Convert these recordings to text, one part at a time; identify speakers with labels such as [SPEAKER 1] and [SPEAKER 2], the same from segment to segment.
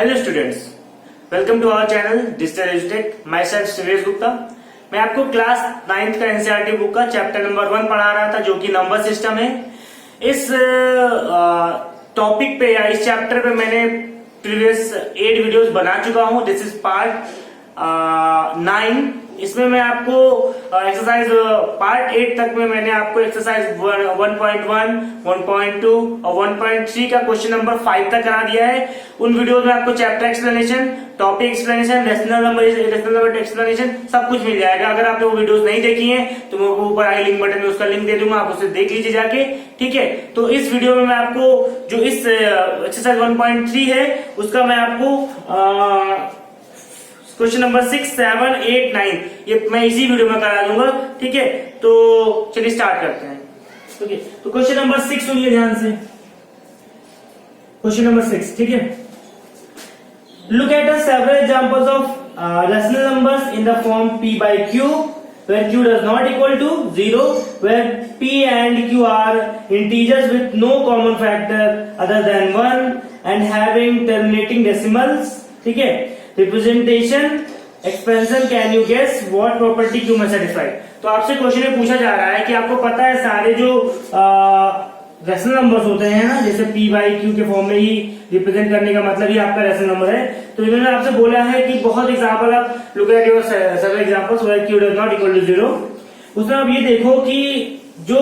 [SPEAKER 1] Hello students, welcome to our channel digital एजुटेक। Myself Suresh Gupta. मैं आपको क्लास 9th का एनसीईआरटी बुक का चैप्टर नंबर 1 पढ़ा रहा था, जो कि नंबर सिस्टम है। इस टॉपिक पे या इस चैप्टर पे मैंने प्रीवियस 8 वीडियोस बना चुका हूं। This is part 9। इसमें मैं आपको एक्सरसाइज पार्ट 8 तक में मैंने आपको एक्सरसाइज 1.1, 1.2 और 1.3 का क्वेश्चन नंबर 5 तक करा दिया है। उन वीडियोस में आपको chapter explanation, topic explanation, rational number explanation सब कुछ मिल जाएगा। अगर आपने वो वीडियोस नहीं देखी हैं तो मैं ऊपर आई लिंक बटन में उसका लिंक दे दूंगा, आप उसे देख लीजिए जाके। ठीक है, तो इस वीडियो में मैं आपको जो इस एक्सरसाइज 1.3 है उसका मैं आपको क्वेश्चन नंबर 6, 7, 8, 9 ये मैं इसी वीडियो में करा दूंगा। ठीक है, तो चलिए स्टार्ट करते हैं। ठीक है, तो क्वेश्चन नंबर 6 सुनिए ध्यान से। क्वेश्चन नंबर 6, ठीक है। Look at the several examples of rational numbers in the form p by q where q does not equal to 0, where p and q are integers with no common factor other than 1 and having terminating decimals। ठीक है, representation expansion, can you guess what property Q में satisfied. तो आपसे question में पूछा जा रहा है कि आपको पता है सारे जो रैशनल नंबर्स होते हैं ना, जैसे p by q के फॉर्म में ही रिप्रेजेंट करने का मतलब ही आपका रैशनल नंबर है। तो इन्होंने आपसे बोला है कि बहुत एग्जांपल आप look at your several examples where q does not equal to 0। उसमें आप ये देखो कि जो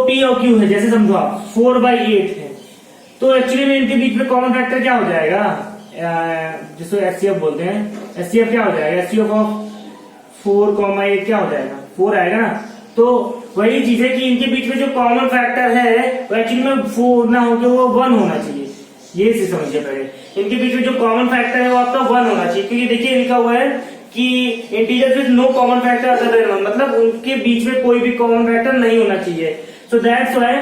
[SPEAKER 1] p और q है, जैसे समझो आप 4/8 है, तो एक्चुअली में इनके बीच में कॉमन फैक्टर क्या हो जाएगा, जिसको एचसीएफ बोलते हैं। एचसीएफ क्या हो जाएगा, एचसीएफ ऑफ 4,8 क्या हो जाएगा, 4 आएगा ना। तो वही चीज है कि इनके बीच में जो कॉमन फैक्टर है वो एक्चुअली में 4 ना होकर वो 1 होना चाहिए। ये चीज समझिए पहले, इनके बीच में जो कॉमन फैक्टर है वो आपका 1 होना चाहिए, क्योंकि देखिए लिखा हुआ है कि integer with no common factor other than 1, मतलब उनके बीच में कोई भी कॉमन फैक्टर नहीं होना चाहिए। सो दैट्स व्हाई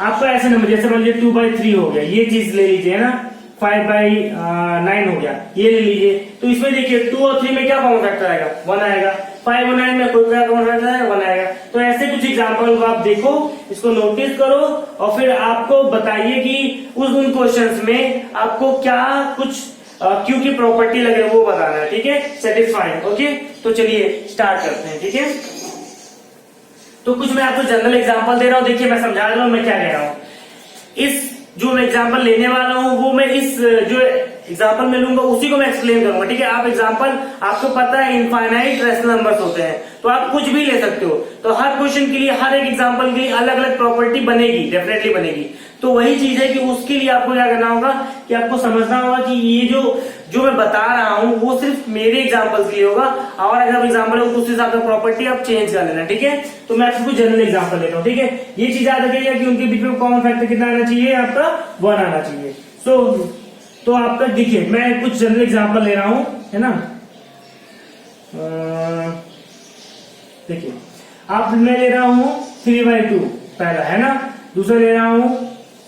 [SPEAKER 1] आपका ऐसे नंबर, जैसे मान लीजिए 2/3 हो गया, ये चीज ले लीजिए ना, 5/9 हो गया, ये ले लीजिए। तो इसमें देखिए 2 और 3 में क्या कॉमन फैक्टर आएगा, 1 आएगा। 5 और 9 में कोई क्या कॉमन फैक्टर है, 1 आएगा। तो ऐसे कुछ एग्जांपल को आप देखो, इसको नोटिस करो और फिर आपको बताइए कि उन क्वेश्चंस में आपको क्या कुछ क्यू की प्रॉपर्टी लगे वो बताना है। ठीक है, सेटिस्फाइंग। ओके, तो चलिए स्टार्ट करते हैं। ठीक है, तो कुछ मैं आपको जनरल एग्जाम्पल दे रहा हूं, देखिए मैं समझा रहा हूं मैं क्या कह रहा हूं। इस जो मैं एग्जांपल लेने वाला हूं वो मैं इस जो एग्जांपल में लूंगा उसी को मैं एक्सप्लेन करूंगा। ठीक है, आप एग्जांपल आपको पता है इनफाइनाइट रैशनल नंबर्स होते हैं, तो आप कुछ भी ले सकते हो। तो हर क्वेश्चन के लिए, हर एक एग्जांपल के लिए अलग अलग प्रॉपर्टी बनेगी, डेफिनेटली बनेगी। तो वही चीज है कि उसके लिए आपको क्या करना होगा कि आपको समझना होगा कि ये जो मैं बता रहा हूं वो सिर्फ मेरे एग्जांपल के लिए होगा, और अगर एग्जांपल है उस हिसाब से प्रॉपर्टी आप चेंज कर लेना। ठीक है, तो मैं आपको जनरल एग्जांपल ले रहा हूं। ठीक है, ये चीज याद रखिएगा कि उनके बीच में कॉमन फैक्टर कितना आना चाहिए, आपका 1 आना चाहिए। तो आपका देखिए मैं कुछ जनरल एग्जांपल ले रहा हूं, है ना। देखिए आप, मैं ले रहा हूं 3/2 पहला, है ना। दूसरा ले रहा हूं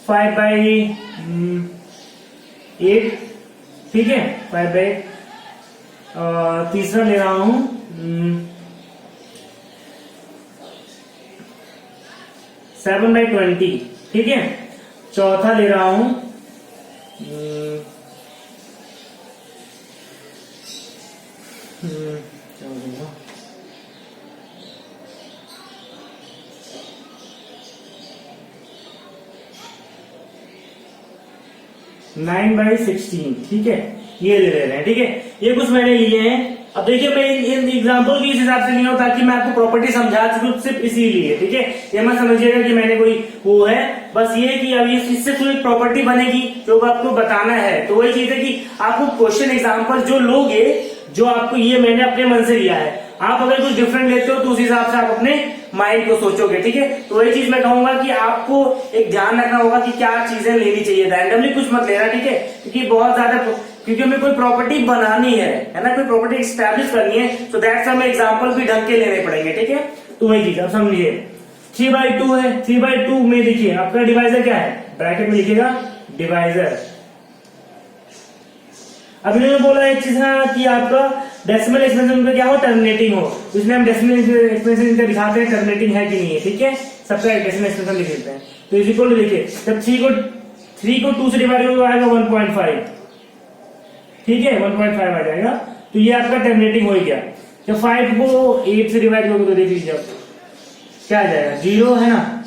[SPEAKER 1] 5/8, ठीक है, 5/8। तीसरा ले रहा हूं 7/20, ठीक है। चौथा ले रहा हूं 9/16, ठीक है, ये ले रहे हैं। ठीक है, ये कुछ मैंने लिए हैं। अब देखिए मैं इन एग्जांपल भी इस हिसाब से नहीं हो ताकि मैं आपको प्रॉपर्टी समझा सकूं, सिर्फ इसीलिए। ठीक है, ये मत समझिएगा कि मैंने कोई वो है, बस ये कि अब इससे कोई प्रॉपर्टी बनेगी जो आपको बताना है। तो वही चीज है कि आपको क्वेश्चन एग्जांपल जो लोगे, जो आपको ये मैंने अपने मन से लिया है, आप अगर कुछ डिफरेंट लेते हो तो उस हिसाब से आप अपने माइंड को सोचोगे। ठीक है, तो वही चीज मैं कहूंगा कि आपको एक ध्यान रखना होगा कि क्या चीजें लेनी चाहिए, रैंडमली कुछ मत लेना। ठीक है, क्योंकि बहुत ज्यादा, क्योंकि हमें कोई प्रॉपर्टी बनानी है ना, कोई प्रॉपर्टी एस्टैब्लिश करनी है। सो दैट्स हमें एग्जांपल भी ढंग के लेने पड़ेंगे। ठीक है, तो वही चीज आप समझिए। 3/2 है, 3/2 में देखिए आपका डिवाइजर क्या है, ब्रैकेट में लिखिएगा डिवाइजर। अब इन्होंने बोला एक चीज है कि आपका डेसिमल एक्सपेंशन में क्या हो, टर्मिनेटिंग हो। इसमें हम डेसिमल एक्सपेंशन इनका दिखाते हैं टर्मिनेटिंग है कि नहीं है। ठीक है, सबका डेसिमल एक्सपेंशन लिख देते हैं। तो इज इक्वल टू, देखिए जब 3 को 2 से डिवाइड होगा आएगा 1.5, ठीक है, 1.5 आ जाएगा। तो ये आपका टर्मिनेटिंग हो गया। जब 5 को 8 से डिवाइड करोगे तो देख लीजिए अब क्या आ जाएगा, 0 है ना,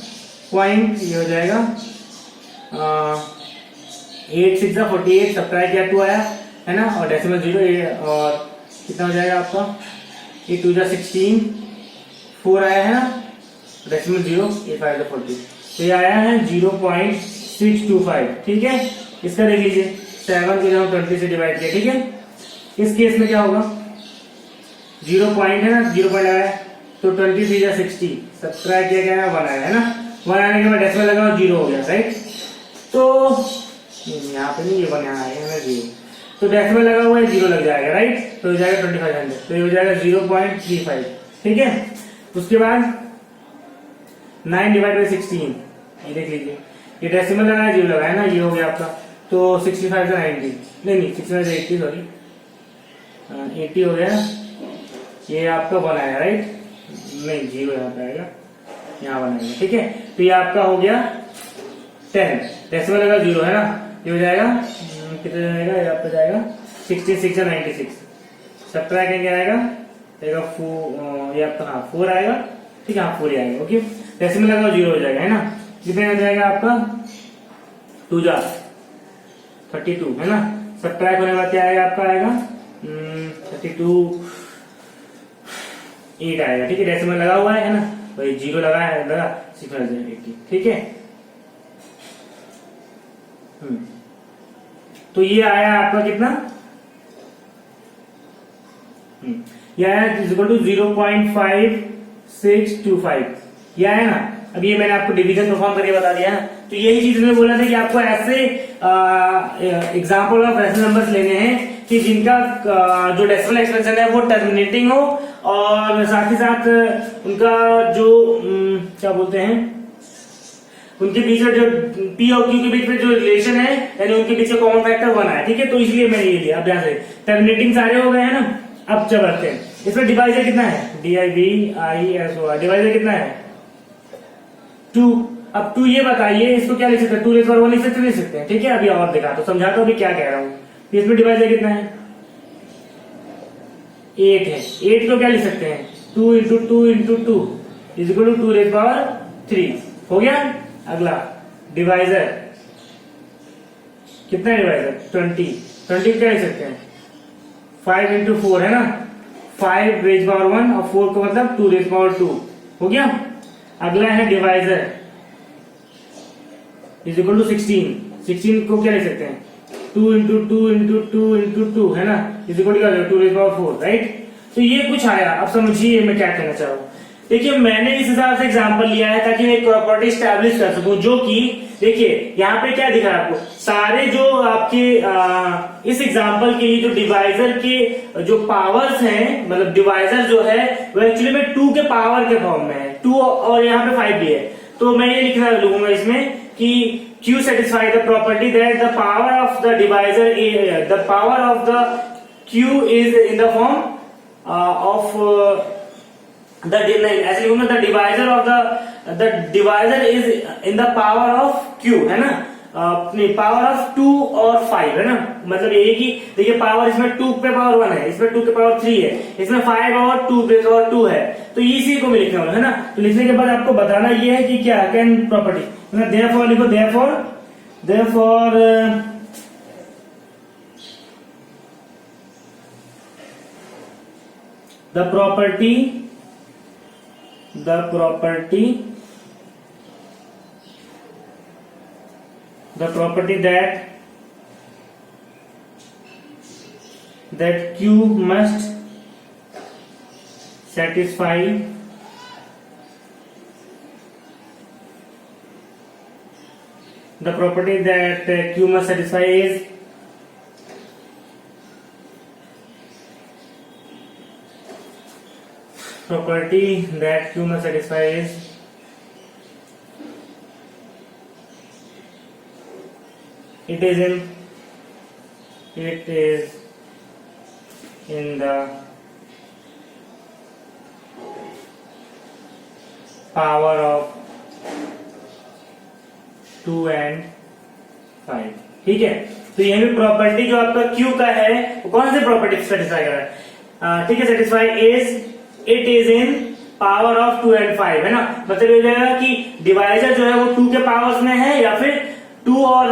[SPEAKER 1] पॉइंट ये हो जाएगा 8 6 48, सब्ट्रैक्ट किया 2 आया है ना, और डेसिमल 0, और कितना हो जाएगा आपका 8 2 16, 4 आया है ना, डेसिमल 0, 8 5 40, तो ये आया है 0.625। ठीक है, इसका देख लीजिए 7 को जब 20 से डिवाइड किया, ठीक है, इस केस में क्या होगा, 0 पॉइंट है ना, 0 पॉइंट आया तो 23 या 60, सब्ट्रैक्ट किया गया 1 आया है ना, 1 आने के बाद डेसिमल लगा और 0 हो गया, राइट। तो यहाँ पे नहीं, ये 1 यहाँ आएगा ना 0, तो डेसिमल लगा हुआ है 0 लग जाएगा, राइट, तो हो जाएगा 2500, तो ये हो जाएगा 0.35। ठीक है, उसके बाद 9 डिवाइड बाई 16, ये देख लीजिए, ये डेसिमल लगा है 0 लगा है ना, ये हो गया आपका, तो 65 से 90, नहीं 65 से 80, सॉरी 80 हो गया, ये आपका 1 आएगा, राइट, नहीं 0 यहाँ पे आएगा, यहाँ 1 आएगा। ठीक है, तो ये आपका हो गया 10, डेसिमल लगा 0 है ना, ये हो जाएगा कितना जाएगा, ये आपका जाएगा 66 या 96, सब्ट्रैक्ट क्या आएगा, ये आपका हाँ 4 आएगा, ठीक है, हाँ 4 आएगा, ओके, डेसिमल लगा 0 हो जाएगा, है ना, कितने हो जाएगा आपका 2 जा 32, है ना, सब्ट्रैक्ट होने के बाद क्या आएगा आपका, आएगा 32 8 आएगा। ठीक है, डेसिमल लगा हुआ है ना, वही 0 लगा है, लगा 680। ठीक है, तो ये आया आपका कितना, ये आया इक्वल टू 0.5625, ये आया ना। अब ये मैंने आपको डिवीजन परफॉर्म करके बता दिया है, तो यही चीज मैंने बोला था कि आपको ऐसे एग्जाम्पल ऑफ रेशनल नंबर्स लेने हैं कि जिनका जो डेसिमल एक्सपेंशन है वो टर्मिनेटिंग हो, और साथ ही साथ उनका जो क्या बोलते हैं, उनके बीच में जो पी और क्यू के बीच में जो रिलेशन है, यानी उनके बीच में कॉमन फैक्टर 1 है। ठीक है, तो इसलिए मैंने ये लिया। अब ध्यान से टर्मिनेटिंग सारे हो गए हैं ना, अब जब रखते हैं इसमें डिवाइजर कितना है, DIVISOR, डिवाइजर कितना है 2। अब 2 ये बताइए, इसको क्या लिख सकते हैं, 2 रेज़ पावर 1 लिख सकते, लिख सकते हैं। ठीक है, अभी और दिखा तो समझाता हूं अभी क्या कह रहा हूं। इसमें डिवाइजर कितना है 8 है, 8 को क्या लिख सकते हैं 2 into 2 into 2 is equal to 2 raise power 3 हो गया। अगला डिवाइजर कितना है, डिवाइजर 20 को क्या लिख सकते हैं 5 इंटू 4 है ना, 5 रेज़ पावर 1 और 4 का मतलब 2 रेज़ पावर 2 हो गया। अगला है डिवाइजर इज इक्वल टू 16 को क्या लिख सकते हैं 2 इंटू 2 इंटू 2 इंटू 2 है ना, is equal to 2 raise power 4, right. तो ये कुछ आया। अब समझिए मैं क्या कहना चाह रहा हूं। देखिए मैंने इस हिसाब से एग्जांपल लिया है ताकि मैं एक प्रॉपर्टी स्टैब्लिश कर सकूं, जो कि देखिए यहाँ पे क्या दिखा है आपको, सारे जो आपके इस एग्जांपल के लिए जो डिवाइजर के जो पावर्स हैं, मतलब डिवाइजर जो है वो एक्चुअली में 2 के पावर के फॉर्म में है, 2 और यहाँ पे 5 भी है। तो मैं ये लिखूंगा इसमें कि Q satisfy the property that the power of the divisor the power of the Q is in the form of ऐसे लिखूंगा the divisor of the divisor is in the power of Q, है ना, power of 2 और 5 है ना, मतलब ये कि देखिए पावर इसमें 2 पे पावर 1 है, इसमें 2 के पावर 3 है, इसमें 5 और 2 पे पावर 2 है, तो इसी को मैं लिखने वाला है ना। तो लिखने के बाद आपको बताना ये है कि क्या कैन प्रॉपर्टी, देयरफॉर लिखो, therefore the property that Q must satisfy the property that Q must satisfy is property that Q must satisfy is it is in the power of 2 and 5। ठीक है, तो यहाँ पे प्रॉपर्टी जो आपका Q का है वो कौन सी प्रॉपर्टी सेटिस्फाई कर रहा है, ठीक है, satisfy is it is in power of 2 and 5, है ना। मतलब ये जाएगा कि डिवाइजर जो है वो 2 के पावर्स में है या फिर 2 और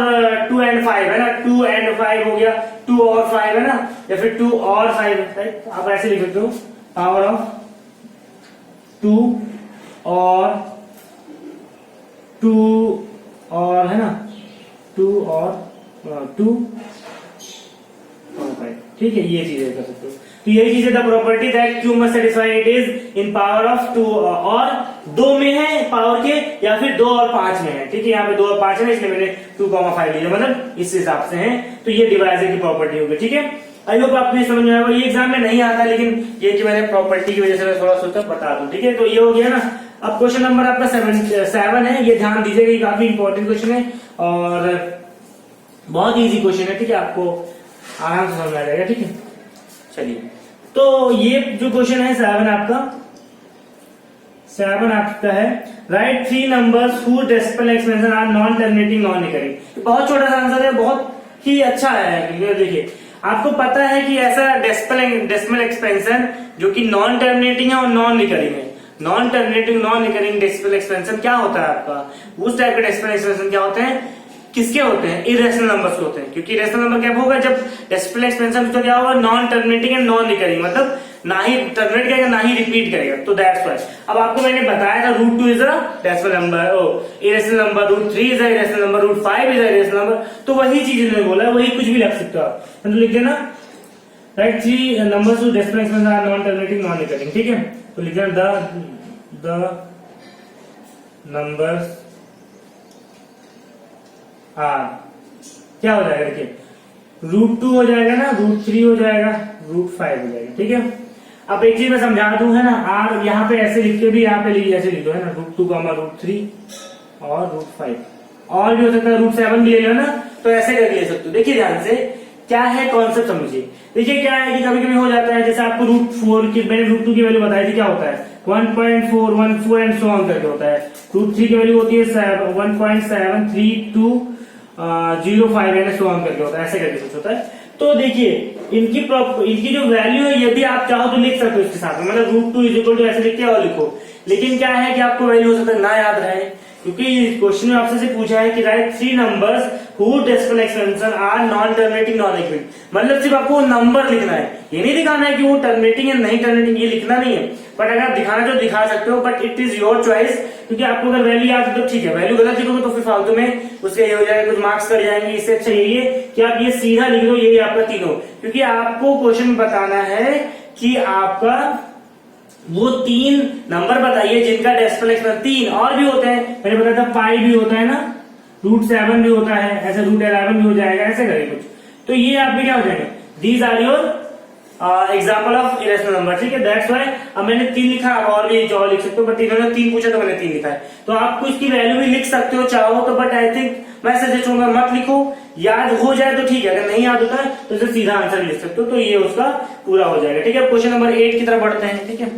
[SPEAKER 1] 2 and 5, है ना। 2 and 5 हो गया, 2 और 5, है ना, या फिर 2 और 5, आप ऐसे लिख सकते हो, पावर ऑफ 2 और 2 और, है ना, 2 और 2 और 5, ठीक है, ये चीजें कर सकते हो। तो यही चीज है the property that Q must satisfy it is in power of 2 और 2 में है पावर के, या फिर 2 और 5 में है, ठीक है। यहाँ पे 2 और 5 है इसलिए मैंने 2,5 लिया, मतलब इस हिसाब से है। तो ये डिवाइजर की प्रॉपर्टी होगी, ठीक है। आई होप आपको समझ में आएगा। ये एग्जाम में नहीं आता, लेकिन ये कि मैंने प्रॉपर्टी की वजह से मैं थोड़ा सोचा बता दूं, ठीक है। तो ये हो गया ना। अब क्वेश्चन नंबर आपका 7 है, ये ध्यान दीजिएगा, ये काफी इंपॉर्टेंट क्वेश्चन है और बहुत इजी क्वेश्चन है, ठीक है, आपको आराम से समझ आ जाएगा, ठीक है। चलिए, तो ये जो क्वेश्चन है 7 आपका है, right 3 numbers who decimal expansion are non terminating non recurring. बहुत छोटा सा आंसर है, बहुत ही अच्छा है। देखिए, आपको पता है कि ऐसा डेसिमल एक्सपेंशन जो कि नॉन टर्मिनेटिंग है और नॉन रिकरिंग है। Non terminating non recurring decimal expansion क्या होता है आपका, उस टाइप के डेसिमल एक्सपेंशन क्या होते हैं, किसके होते हैं, इरेशनल नंबर्स होते हैं। क्योंकि इरेशनल नंबर क्या होगा, जब डेसिमल एक्सपेंशन तो क्या होगा, non terminating and non recurring, मतलब ना ही टर्मिनेट करेगा ना ही रिपीट करेगा। तो दैट्स व्हाई अब आपको मैंने बताया था √2 is a decimal number, irrational number, √3 is a irrational number, √5 is a irrational number. तो वही चीज इन्होंने बोला है, वही कुछ भी लिख सकते हो आप, तो लिख देना right 3 numbers who decimal expansion are non terminating non recurring, ठीक है। तो लिख देना द नंबर्स क्या हो जाएगा, देखिए √2 हो जाएगा ना, √3 हो जाएगा, √5 हो जाएगा, ठीक है। अब एक चीज मैं समझा दूं, है ना, आर यहाँ पे ऐसे लिख के भी यहाँ पे ऐसे लिख दो, है ना, √2, √3 और √5, और भी हो सकता है √7 भी ले लो ना, तो ऐसे करके ले सकते हो। देखिए ध्यान से क्या है कॉन्सेप्ट समझिए। देखिए क्या है कि कभी कभी हो जाता है, जैसे आपको √4 की मैंने √2 की वैल्यू बताई थी, क्या होता है 1.4 14 एंड सो ऑन करके होता है। √3 की वैल्यू होती है 1.732 0.5 एंड सो ऑन करके होता है, ऐसे करके कुछ होता है। तो देखिए इनकी जो वैल्यू है, यदि आप चाहो तो लिख सकते हो इसके साथ में, मतलब √2 इज इक्वल टू ऐसे लिख के और लिखो। लेकिन क्या है कि आपको वैल्यू हो सकता है ना याद रहे, क्योंकि क्वेश्चन में आपसे पूछा है कि right 3 numbers who decimal expansion are non terminating non recurring, मतलब सिर्फ आपको नंबर लिखना है, ये नहीं दिखाना है कि वो टर्मिनेटिंग है नहीं टर्मिनेटिंग, ये लिखना नहीं है। बट अगर आप दिखाना तो दिखा सकते हो, but it is your choice, क्योंकि आपको अगर वैल्यू याद है तो ठीक है, वैल्यू गलत लिखोगे तो फिर फालतू में उसके ये हो जाएगा, कुछ मार्क्स कट जाएंगे। इससे अच्छा यही है कि आप ये सीधा लिख दो, यही आपका तीनों, क्योंकि आपको क्वेश्चन में बताना है कि आपका वो 3 नंबर बताइए जिनका डेसिमल एक्सपेंशन 3 और भी होते हैं, मैंने बताया था 5 भी होता है ना, √7 भी होता है, ऐसे √11 भी हो जाएगा, ऐसे करिए कुछ। तो ये आप भी क्या हो जाएंगे, these are your example of irrational number, ठीक है। दैट्स व्हाई अब मैंने 3 लिखा, आप और भी जो लिख सकते हो, बट इन्होंने 3 पूछा तो मैंने 3 लिखा है। तो आपको इसकी वैल्यू भी लिख सकते हो चाहो तो, बट आई थिंक मैं सजेस्ट करूंगा मत लिखो, याद हो जाए तो ठीक है, अगर नहीं याद होता है तो इसे सीधा आंसर लिख सकते हो, तो ये उसका पूरा हो जाएगा, ठीक है। क्वेश्चन नंबर 8 की तरफ बढ़ते हैं, ठीक है।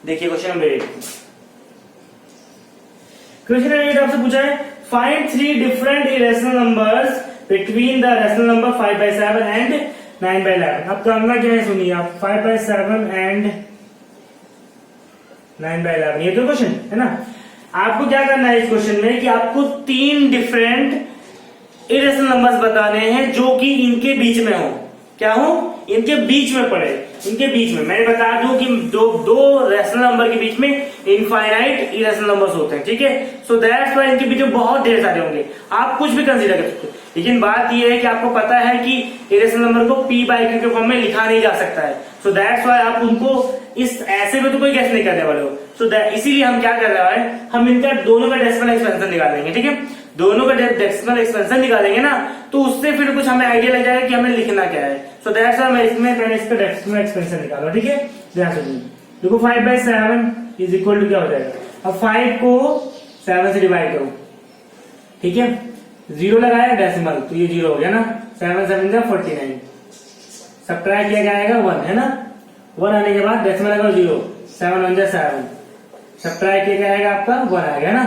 [SPEAKER 1] देखिए क्वेश्चन नंबर 8, क्वेश्चन नंबर 8 आपसे पूछा है find 3 different irrational numbers between the rational number 5/7 and 9/11। अब करना क्या है सुनिए आप, 5/7 एंड 9/11, ये तो क्वेश्चन है ना। आपको क्या करना है इस क्वेश्चन में कि आपको 3 डिफरेंट इरेशनल नंबर्स बताने हैं जो कि इनके बीच में हो, क्या हो, इनके बीच में पड़े, इनके बीच में। मैंने बता दूं कि दो रेशनल नंबर के बीच में इनफाइनाइट इरेशनल नंबर्स होते हैं, ठीक है। सो दैट्स व्हाई इनके बीच में बहुत ढेर सारे होंगे, आप कुछ भी कंसीडर कर सकते हो। लेकिन बात यह है कि आपको पता है कि इरेशनल नंबर को p/q के फॉर्म में लिखा नहीं जा सकता है। सो दैट्स व्हाई आप उनको इस ऐसे में तो कोई गैस नहीं करने वाले हो। सो इसीलिए हम क्या कर रहे हैं, हम इनका दोनों का डेसिमल एक्सपेंशन निकालेंगे, ठीक है। दोनों का डेसिमल एक्सपेंशन निकालेंगे ना, तो उससे फिर कुछ हमें आइडिया लग जाएगा कि हमें लिखना क्या है। सो दैट्स व्हाई मैं इसका डेसिमल एक्सपेंशन निकाला, ठीक है। ध्यान से देखो 5/7 इज इक्वल टू क्या हो जाएगा, अब 5 को 7 से डिवाइड करो, ठीक है, 0 लगाया डेसिमल तो ये 0 हो गया ना, 7 7 49, सब्ट्रैक्ट किया जाएगा 1, है ना, 1 आने के बाद डेसिमल लगाओ 0, 7 1 7, सब्ट्रैक्ट किया क्या आएगा आपका 1 आएगा ना,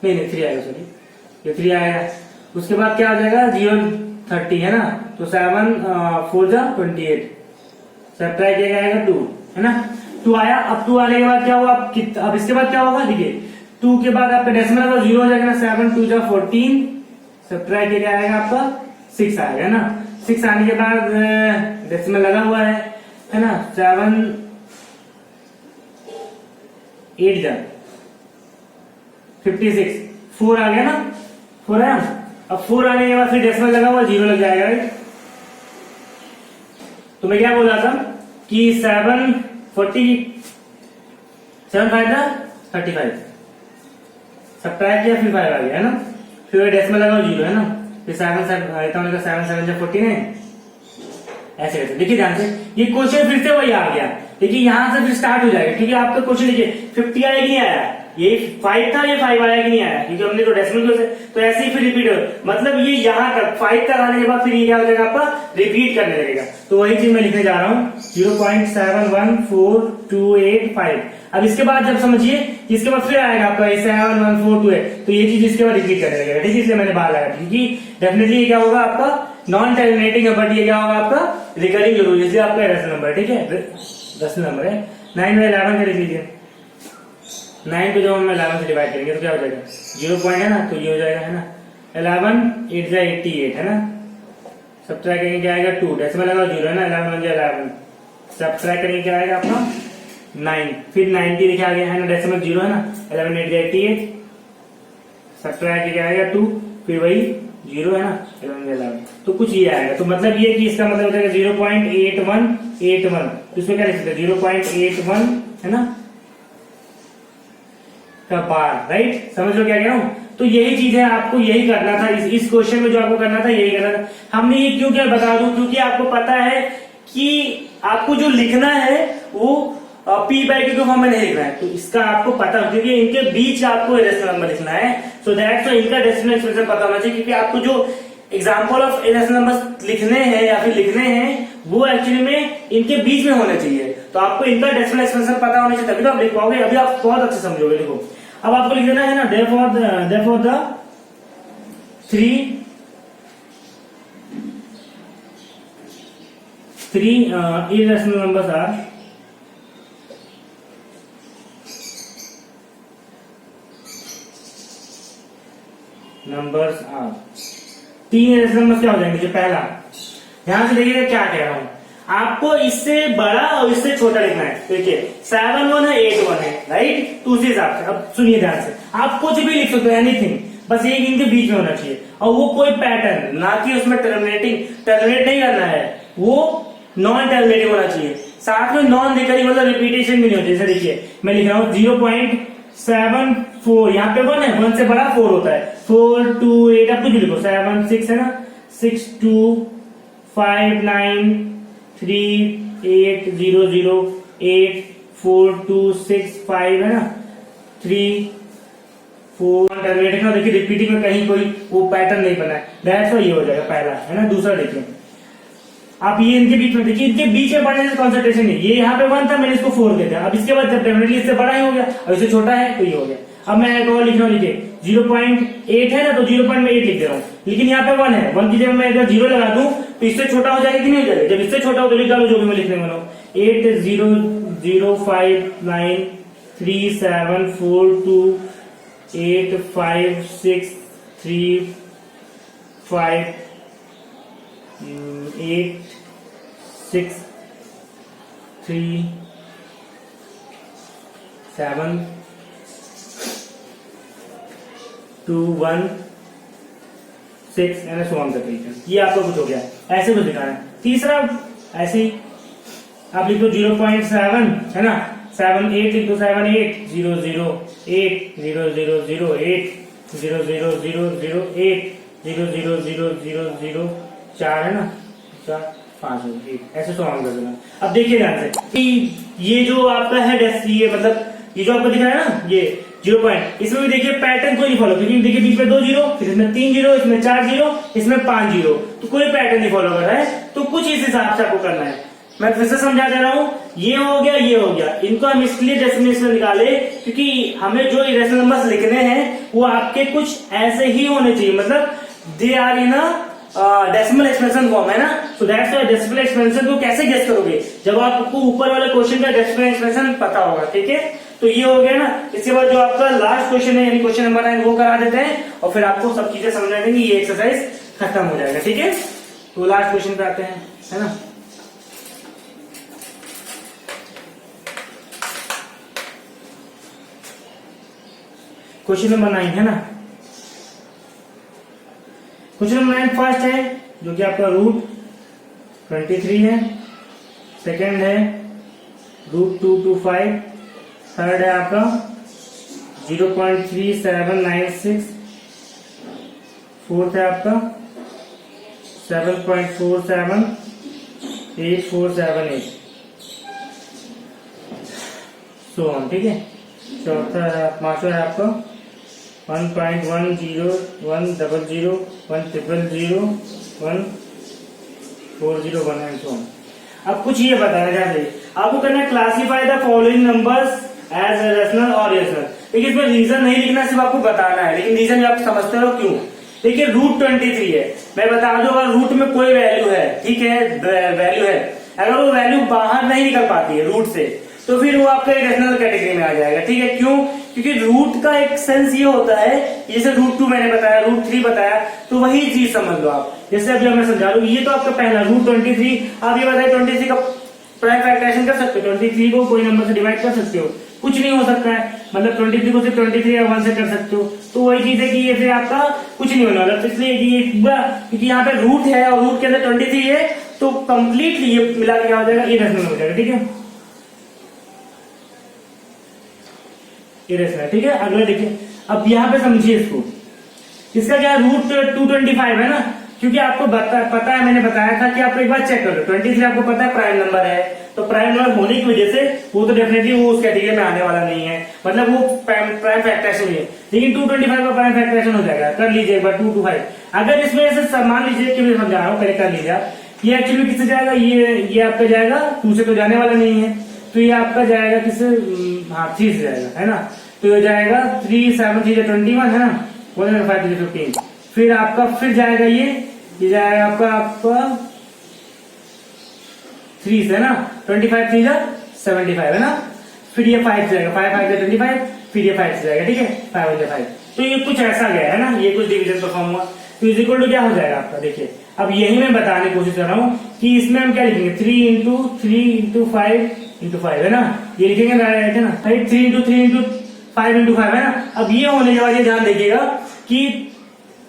[SPEAKER 1] नहीं 3 आएगा, सॉरी ये 3 आएगा। उसके बाद क्या आ जाएगा 0 30 है ना, तो 7 4 जा 28, सब्ट्रैक्ट किया क्या आएगा 2 है ना, 2 आया। अब 2 आने के बाद क्या हुआ, अब इसके बाद क्या होगा देखिए, 2 के बाद आपका डेसिमल का 0 हो जाएगा ना, 7 2 जा 14, सब्ट्रैक्ट किया क्या आएगा आपका 6 आएगा ना। 6 आने के बाद डेसिमल लगा हुआ है ना, 7 8 जा 56, 4 आ गया ना, 4 आया। अब 4 आने के बाद फिर डेसिमल लगा हुआ 0 लग जाएगा, राइट। तो मैं क्या बोल रहा था कि 7 5 जा 35, सब्ट्रैक्ट किया फिर 5 आ गया है ना, फिर डेसिमल लगा 0 है ना, फिर 7 7 जा 49, ऐसे कैसे देखिए ध्यान से, ये क्वेश्चन फिर से वही आ गया। देखिए यहां से फिर स्टार्ट हो जाएगा, क्योंकि आपका क्वेश्चन देखिए 50 आया कि नहीं आया, ये 5 था, ये 5 आया कि नहीं आया, क्योंकि हमने तो डेसिमल से, तो ऐसे ही फिर रिपीट हो, मतलब ये यहाँ तक 5 तक आने के बाद फिर ये क्या हो जाएगा आपका रिपीट करने लगेगा। तो वही चीज मैं लिखने जा रहा हूँ 0.71428 अब इसके बाद जब समझिए, इसके बाद फिर आएगा आपका 71428, तो ये चीज इसके बाद रिपीट करने लगेगा, ठीक है। इसलिए मैंने बाहर लगा, क्योंकि डेफिनेटली ये क्या होगा आपका नॉन टर्मिनेटिंग है, बट ये क्या होगा आपका रिकरिंग जरूर, इसलिए आपका रेशनल नंबर है, ठीक है, रेशनल नंबर है। 9 में 11 का लिख लीजिए, 9 को जब हम 11 से डिवाइड करेंगे तो क्या हो जाएगा 0 पॉइंट है ना, तो ये हो जाएगा है ना 11 8 जा 88 है ना, सब्ट्रैक्ट करेंगे क्या आएगा 2, डेसिमल लगा 0 है ना, 11 1 जा 11, सब्ट्रैक्ट करेंगे क्या आएगा आपका 9, फिर 90 लिखा गया है ना, डेसिमल 0 है ना, 11 8 जा 88, सब्ट्रैक्ट क्या आएगा 2, फिर वही 0 है ना, 11 जा 11, तो कुछ ये आएगा। तो मतलब ये कि इसका मतलब हो जाएगा 0.8181, तो इसमें क्या लिख सकते हैं 0.81 है ना का बार, राइट। समझ लो क्या कह रहा हूं। तो यही चीज है, आपको यही करना था इस क्वेश्चन में, जो आपको करना था यही करना था। हमने ये क्यों क्या बता दूं, क्योंकि आपको पता है कि आपको जो लिखना है वो P/Q के फॉर्म में नहीं लिखना है, तो इसका आपको पता, क्योंकि इनके बीच आपको रेशनल नंबर लिखना है, सो दैट्स इनका डेसिमल एक्सप्रेशन पता होना चाहिए, क्योंकि आपको जो एग्जाम्पल ऑफ रेशनल नंबर लिखने हैं या फिर लिखने हैं वो एक्चुअली में इनके बीच में होने चाहिए, तो आपको इनका डेसिमल एक्सप्रेशन पता होना चाहिए, तभी तो आप लिख पाओगे। अभी आप बहुत अच्छे समझोगे। देखो अब आपको लिख देना है ना, therefore the 3 irrational numbers are तीन irrational numbers क्या हो जाएंगे। जो पहला, ध्यान से देखिएगा क्या कह रहा हूं, आपको इससे बड़ा और इससे छोटा लिखना है। देखिए 7 1 है 8 1 है, राइट। तो उसी हिसाब से अब सुनिए ध्यान से, आप कुछ भी लिख सकते हो, एनीथिंग, बस एक इनके बीच में होना चाहिए, और वो कोई पैटर्न, ना कि उसमें टर्मिनेट नहीं करना है, वो नॉन टर्मिनेटिंग होना चाहिए, साथ में नॉन रिकरिंग, मतलब रिपीटेशन भी नहीं होती। जैसे देखिए मैं लिख रहा हूँ 0.74, यहाँ पे 1 है, 1 से बड़ा 4 होता है, 4 2 8, आप कुछ भी लिखो, 7 6 है ना, 6 2 5 9 3 8 0 0 8 4 2 6 5 है ना, 3 4 टर्मिनेटिंग ना, देखिए रिपीटिंग में कहीं कोई वो पैटर्न नहीं बना है, दैट्स व्हाई ये हो जाएगा पहला, है ना। दूसरा देखिए आप ये इनके बीच में, देखिए इनके बीच में बढ़ने से कॉन्सेंट्रेशन नहीं, ये यहाँ पे 1 था, मैंने इसको 4 दे दिया, अब इसके बाद जब डेफिनेटली इससे बड़ा ही हो गया और इससे छोटा है तो ये हो गया। अब मैं एक और लिख रहा हूँ, लिखिए 0.8 है ना, तो 0.8 लिख दे रहा हूँ, लेकिन यहाँ पे 1 है, 1 की जगह मैं अगर 0 लगा दूं तो इससे छोटा हो जाएगा कि नहीं हो जाएगा। जब इससे छोटा हो तो लिख डालो जो भी मैं लिखने वाला हूँ, 8 0 0 5 9 3 7 4 2 8 5 6 3 5 8 6 3 7 2 1 6 and so on the reason. ये आपका कुछ हो गया, ऐसे कुछ दिखाना है। तीसरा ऐसे ही आप लिख दो 0.7 है ना, 7 8 लिख दो, 7 8 0 0 8 0 0 0 8 0 0 0 0 8 0 0 0 0 0 4 है ना, 4 5 1 ऐसे सो ऑन कर देना। अब देखिए ध्यान से कि ये जो आपका है ये मतलब ये जो आपको दिख रहा है ना, ये 0 पॉइंट, इसमें भी देखिए पैटर्न कोई नहीं फॉलो, क्योंकि देखिए बीच में 2 0, फिर इसमें 3 0, इसमें 4 0, इसमें 5 0, तो कोई पैटर्न नहीं फॉलो कर रहा है, तो कुछ इस हिसाब से आपको करना है। मैं फिर से समझा दे रहा हूं ये हो गया, ये हो गया। इनको हम इसलिए डेसिमल में निकाले क्योंकि हमें जो इरेशनल नंबर्स लिखने हैं वो आपके कुछ ऐसे ही होने चाहिए, मतलब they are in decimal expression form, है ना। So that's why decimal expression को कैसे गेस करोगे, जब आपको ऊपर वाले क्वेश्चन का डेसिमल एक्सप्रेशन पता होगा, ठीक है। तो ये हो गया ना। इसके बाद जो आपका लास्ट क्वेश्चन है यानी क्वेश्चन नंबर 9 वो करा देते हैं और फिर आपको सब चीजें समझ आ जाएंगी, ये एक्सरसाइज खत्म हो जाएगा, ठीक है। तो लास्ट क्वेश्चन पे आते हैं, है ना। क्वेश्चन नंबर 9 है ना। क्वेश्चन नंबर 9 फर्स्ट है जो कि आपका रूट 23 है, सेकंड है रूट 225, थर्ड है आपका 0.3796, फोर्थ है आपका 7.478478 सो ऑन, ठीक है। चौथा है, पांचवा है आपका 1.10, 100, 100, 140, 1 एंड सो ऑन। अब कुछ ये बताना चाहते हैं आपको, करना है classify the following numbers as rational और इरेशनल। देखिए इसमें रीजन नहीं लिखना, सिर्फ आपको बताना है, लेकिन रीजन भी आप समझते हो क्यों। देखिए रूट 23 है, मैं बता दूं अगर रूट में कोई वैल्यू है, ठीक है, वैल्यू है, अगर वो वैल्यू बाहर नहीं निकल पाती है रूट से तो फिर वो आपके रेशनल कैटेगरी में आ जाएगा, ठीक है। क्यों? क्योंकि रूट का एक सेंस ये होता है, जैसे रूट 2 मैंने बताया, रूट 3 बताया, तो वही चीज समझ लो आप। जैसे अभी मैं समझा रहा हूं, ये तो आपका पहला रूट 23, आप ये बताए 23 का प्राइम फैक्टराइजेशन कर सकते हो, 23 को कोई नंबर से डिवाइड कर सकते हो, कुछ नहीं हो सकता है, मतलब 23 को सिर्फ 23 या 1 से कर सकते हो। तो वही चीज है कि ये फिर आपका कुछ नहीं होने वाला, तो इसलिए कि ये पूरा, क्योंकि यहाँ पे रूट है और रूट के अंदर 23 है, तो कंप्लीटली ये मिला के क्या हो जाएगा, इरेशनल हो जाएगा, ठीक है, इरेशनल, ठीक है। अगला देखिए, अब यहाँ पे समझिए इसको, इसका क्या रूट 225 है ना, क्योंकि आपको पता है, मैंने बताया था कि आप एक बार चेक कर लो, 23 आपको पता है प्राइम नंबर है, तो प्राइम नंबर होने की वजह से वो तो डेफिनेटली वो उस कैटेगरी में आने वाला नहीं है, मतलब वो प्राइम फैक्टराइजेशन है। लेकिन 225 का प्राइम फैक्टराइजेशन हो जाएगा, कर लीजिए एक बार 225। अगर इसमें से मान लीजिए कि मैं समझा रहा हूँ, पहले कर लीजिए आप, ये एक्चुअली किससे जाएगा, ये आपका जाएगा 2 से, तो जाने वाला नहीं है, तो ये आपका जाएगा किससे, हाँ 3 से जाएगा, है ना। तो ये जाएगा 3 7 3 21, है ना, 1 5 3 15। फिर आपका फिर जाएगा ये जाएगा आपका 3 से, है ना, 25 3 75, है ना। फिर ये 5 जाएगा, 5 5 25, फिर ये 5 से जाएगा, ठीक है, 5 5। तो ये कुछ ऐसा गया है ना, ये कुछ डिवीजन परफॉर्म हुआ, तो इज इक्वल टू क्या हो जाएगा आपका। देखिए अब यही मैं बताने की कोशिश कर रहा हूँ कि इसमें हम क्या लिखेंगे, 3 इंटू 3 इंटू 5 इंटू 5, है ना, ये लिखेंगे ना, 3 इंटू 3 इंटू 5 इंटू 5, है ना। अब ये होने के बाद ये ध्यान देखिएगा कि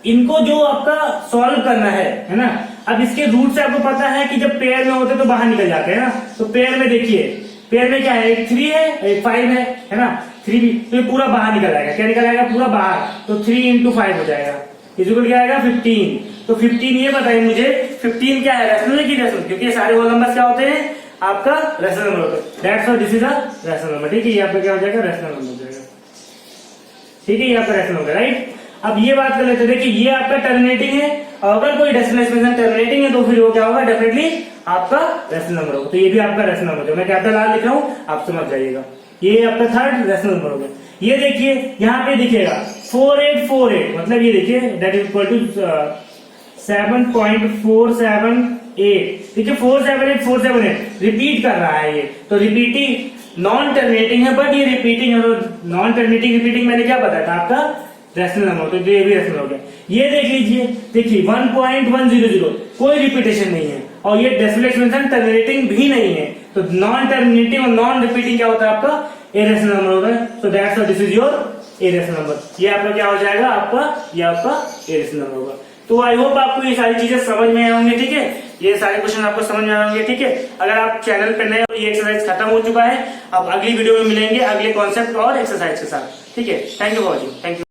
[SPEAKER 1] इनको जो आपका सॉल्व करना है ना, अब इसके रूट से आपको पता है कि जब पेयर में होते तो बाहर निकल जाते हैं ना, तो पेयर में देखिए, पेयर में क्या है, एक 3 है एक 5 है ना, 3 भी, तो ये पूरा बाहर निकल आएगा, क्या निकल आएगा, पूरा बाहर, तो 3 इंटू 5 हो जाएगा, इक्वल क्या आएगा 15। तो 15 ये बताइए मुझे 15 क्या है, रैशनल है कि रेशनल, क्योंकि ये सारे होल नंबर क्या होते हैं आपका रैशनल नंबर होता है, that's why this is a rational number, ठीक है। ये आपका क्या हो जाएगा, रैशनल नंबर हो जाएगा, ठीक है, ये आपका रैशनल होगा, राइट। अब ये बात कर लेते हैं, देखिए ये आपका टर्मिनेटिंग है, और अगर कोई डेसिमल एक्सप्रेशन टर्मिनेटिंग है तो फिर वो क्या होगा, डेफिनेटली आपका रैशनल नंबर होगा। तो ये भी आपका रैशनल नंबर होगा, मैं कैपिटल आर लिख रहा हूँ, आप समझ जाइएगा, ये आपका थर्ड रैशनल नंबर होगा। ये देखिए यहाँ पे दिखेगा 4848, मतलब ये देखिए दैट इज इक्वल टू 7.478, देखिए 478 रिपीट कर रहा है ये, तो रिपीटिंग नॉन टर्मिनेटिंग है, बट ये रिपीटिंग है, नॉन टर्मिनेटिंग रिपीटिंग मैंने क्या बताया था आपका रैशनल नंबर, तो ये भी रैशनल हो गया। ये देख लीजिए, देखिए 1.100 कोई रिपीटेशन नहीं है, और ये डेसिमल एक्सप्रेशन टर्मिनेटिंग भी नहीं है, तो नॉन टर्मिनेटिंग और नॉन रिपीटिंग क्या होता है आपका इरेशनल नंबर होगा। सो that's why this is your irrational number, ये आपका क्या हो जाएगा आपका, ये आपका इरेशनल नंबर होगा। तो आई होप आपको ये सारी चीजें समझ में आए होंगे, ठीक है, ये सारे क्वेश्चन आपको समझ में आए होंगे, ठीक है। अगर आप चैनल पे नए हो, ये एक्सरसाइज खत्म हो चुका है, अब अगली वीडियो में मिलेंगे अगले कॉन्सेप्ट और एक्सरसाइज के साथ, ठीक है। Thank you for watching, thank you.